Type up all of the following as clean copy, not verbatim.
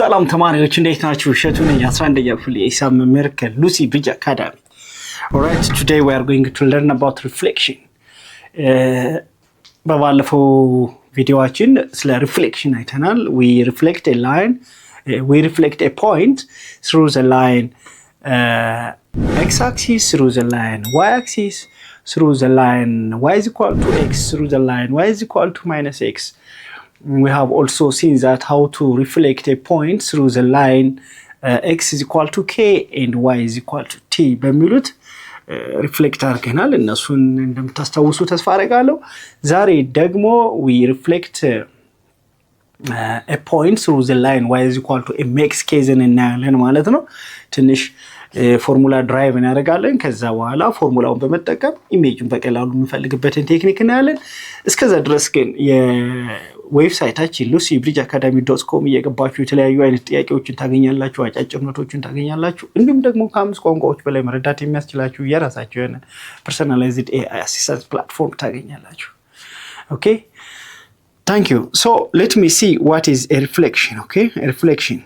ሰላም ተማሪዎች እንዴት ናችሁ? እሸቱ ነኝ 11ኛ ክፍል የሂሳብ መምህር ከሉሲ ብሪጅ አካዳሚ። Alright, today we are going to learn about reflection. በባለፈው ቪዲዮአችን ስለ reflection አይተናል. We reflect a line, we reflect a point through the line x-axis, through the line y-axis, through the line y is equal to x, through the line y is equal to minus x. We have also seen that how to reflect a point through the line x is equal to k and y is equal to t በሚሉት ሪፍሌክት አድርገናል። እነሱን እንደምታስታውሱ ተስፋ አደርጋለሁ። ዛሬ ደግሞ we reflect a point through the line y is equal to mx k እናያለን ማለት ነው። ትንሽ ፎርሙላ ድራይቭ እናደርጋለን። ከዛ በኋላ ፎርሙላውን በመጠቀም ኢሜጁን በቀላሉ የምንፈልግበትን ቴክኒክ እናያለን። እስከዛ ድረስ ግን የዌብሳይታችን lucybridgeacademy.com እየገባችሁ የተለያዩ አይነት ጥያቄዎችን ታገኛላችሁ፣ አጫጭር ኖቶችን ታገኛላችሁ። እንዲሁም ደግሞ ከ5 ቋንቋዎች በላይ መረዳት የሚያስችላችሁ የራሳችሁ የሆነ personalized AI assistant platform ታገኛላችሁ። Okay? Thank you. So let me see what is a reflection, okay? A reflection.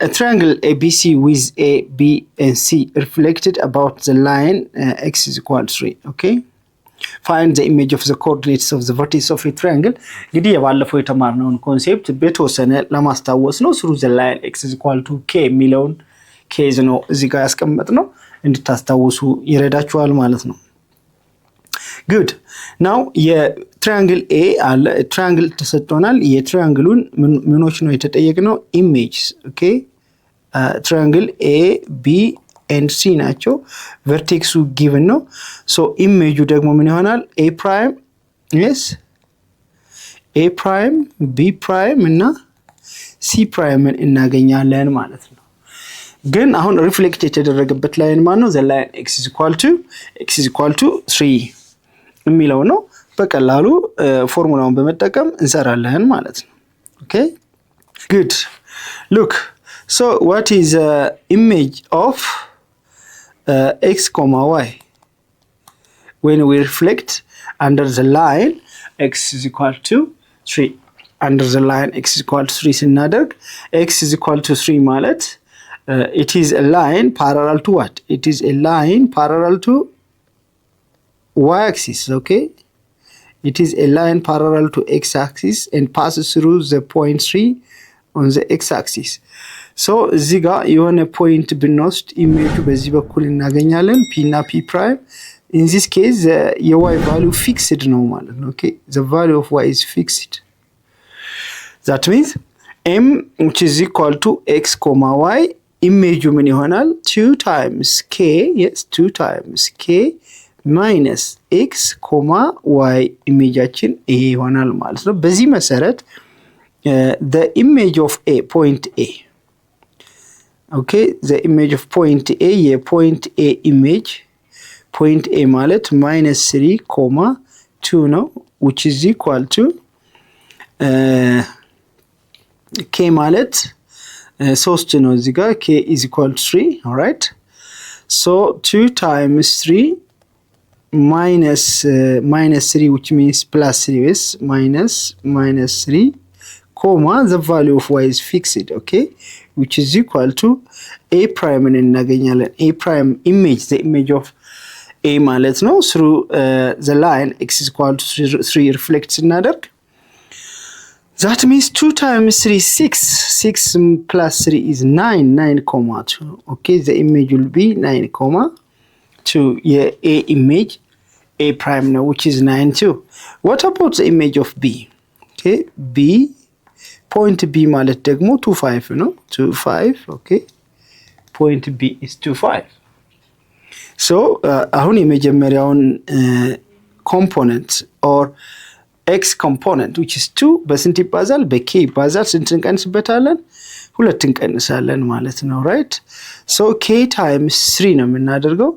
A triangle ABC with A, B, and C reflected about the line x is equal to 3. Okay? Find the image of the coordinates of the vertex of a triangle. እንግዲህ የባለፈው የተማርነውን ኮንሴፕት በተወሰነ ለማስታወስ ነው። through the line x is equal to k የሚለውን ኬዝ ነው እዚህ ጋር ያስቀመጥነው እንድታስታውሱ ይረዳችኋል ማለት ነው። Good. Now የትራያንግል A አለ ትራያንግል ተሰጥቶናል። የትራያንግሉን ምኖች ነው የተጠየቅነው? ኢሜጅስ። ኦኬ ትራያንግል A B and C ናቸው። ቨርቴክሱ ጊቭን ነው። ሶ ኢሜጁ ደግሞ ምን ይሆናል? A prime yes A prime B prime እና C prime እናገኛለን ማለት ነው። ግን አሁን ሪፍሌክት የተደረገበት ላይን ማን ነው? the line x is equal to 3 የሚለው ነው። በቀላሉ ፎርሙላውን በመጠቀም እንሰራለን ማለት ነው። Okay? Good. Look. So what is the image of x, y? When we reflect under the line x is equal to 3. Under the line x is equal to 3 ስናደርግ x is equal to 3 ማለት it is a line parallel to what? It is a line parallel to y-axis, okay? It is a line parallel to x-axis and passes through the point 3 on the x-axis. So እዚህ ጋር የሆነ ፖይንት ብንወስድ ኢሜጁ በዚህ በኩል እናገኛለን p እና p prime. In this case የy value fixed ነው ማለት ነው። Okay? The value of y is fixed. That means m which is equal to x, y ኢሜጁ ምን ይሆናል? 2 times k, yes 2 times k minus x, y ኢሜጃችን ይሄ ይሆናል ማለት ነው። በዚህ መሰረት the image of a point A, okay, the image of point A የፖይንት A image point A ማለት -3, 2 ነው which is equal to k ማለት 3 ነው እዚህ ጋር k is equal to 3. all right, so 2 times 3 minus 3 which means plus 3 is minus 3 the value of y is fixed, okay, which is equal to a prime እናገኛለን። a prime image the image of a ማለት ነው through the line x is equal to 3 reflect ስናደርግ that means 2 times 3 6 plus 3 is 9 2. okay, the image will be 9 2 a image a prime now which is 9 2. What about the image of b? Okay, b point b ማለት ደግሞ 2 5 ነው 2 5. okay, point b is 2 5. so አሁን የመጀመሪያውን component or x component which is 2 በስንት ይባዛል? በk ይባዛል። ስንት እንቀንስበታለን? 2 እንቀንሳለን ማለት ነው። right? so k times 3 ነው የምናደርገው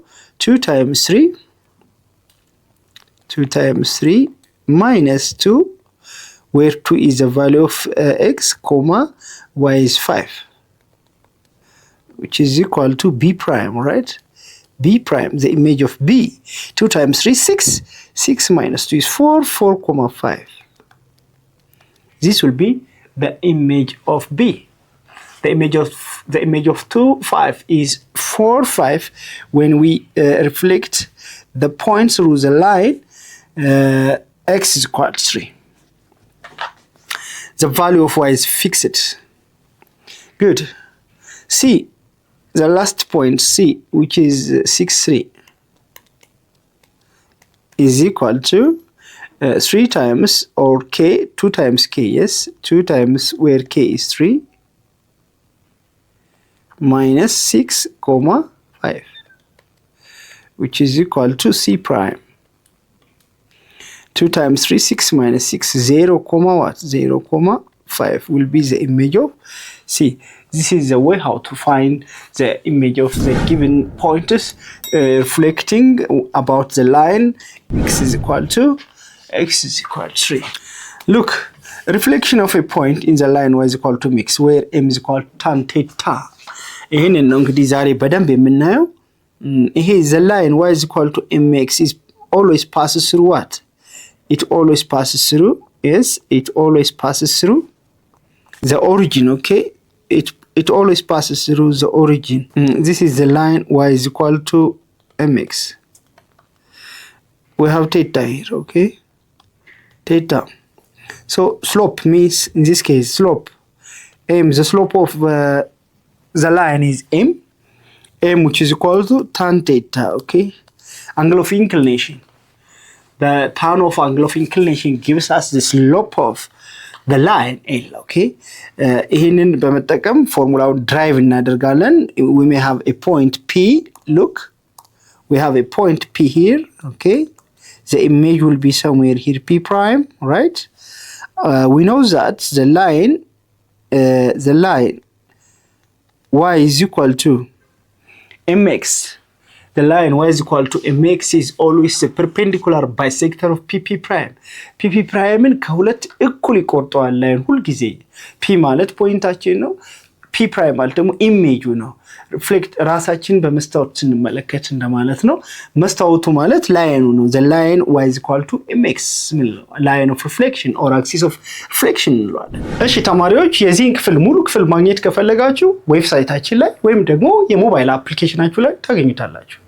2 times 3 minus 2 where 2 is the value of x, y is 5 which is equal to b prime, right? b prime, the image of b. 2 times 3 6 minus 2 is 4 5. This will be the image of B. The image of 2, 5 is 4, 5 when we reflect the point through the line x is equal to 3. The value of y is fixed. Good. C, the last point C, which is 6, 3, is equal to 3 times or k, 2 times k, yes, 2 times where k is 3, minus 6, 5, which is equal to C prime. 2 times 3, 6 minus 6, 0, what? 0, 5 will be the image of C. This is the way how to find the image of the given pointers reflecting about the line x is equal to 3. Look, reflection of a point in the line y is equal to mx where m is equal to tan theta. ይሄንን ነው እንግዲህ ዛሬ በደንብ የምናየው። ይሄ the line y is equal to mx is always passes through what? It always passes through, yes, it always passes through the origin, okay? It always passes through the origin. This is the line y is equal to mx. We have theta here, okay? Theta. So slope means, in this case, slope. The slope of the line is m, which is equal to tan theta, okay? Angle of inclination. The tan of angle of inclination gives us the slope of the line L, okay? ይህንን በመጠቀም ፎርሙላውን ድራይቭ እናደርጋለን. We may have a point P. Look, we have a point P here, okay? The image will be somewhere here, P prime, right? We know that the line y is equal to mx. The line y is equal to mx is always the perpendicular bisector of pp prime. pp prime ከሁለት እኩል ይቆርጠዋል ላይን ሁሉ ጊዜ። p ማለት ፖይንታችን ነው፣ p prime ማለት ደግሞ ኢሜጁ ነው። ሪፍሌክት ራሳችን በመስታወት ስንመለከት እንደማለት ነው። መስታወቱ ማለት ላይኑ ነው። the line y is equal to mx line of reflection or axis of reflection እንለዋለን። እሺ ተማሪዎች የዚህን ክፍል ሙሉ ክፍል ማግኘት ከፈለጋችሁ ዌብሳይታችን ላይ ወይም ደግሞ የሞባይል አፕሊኬሽናችሁ ላይ ታገኙታላችሁ።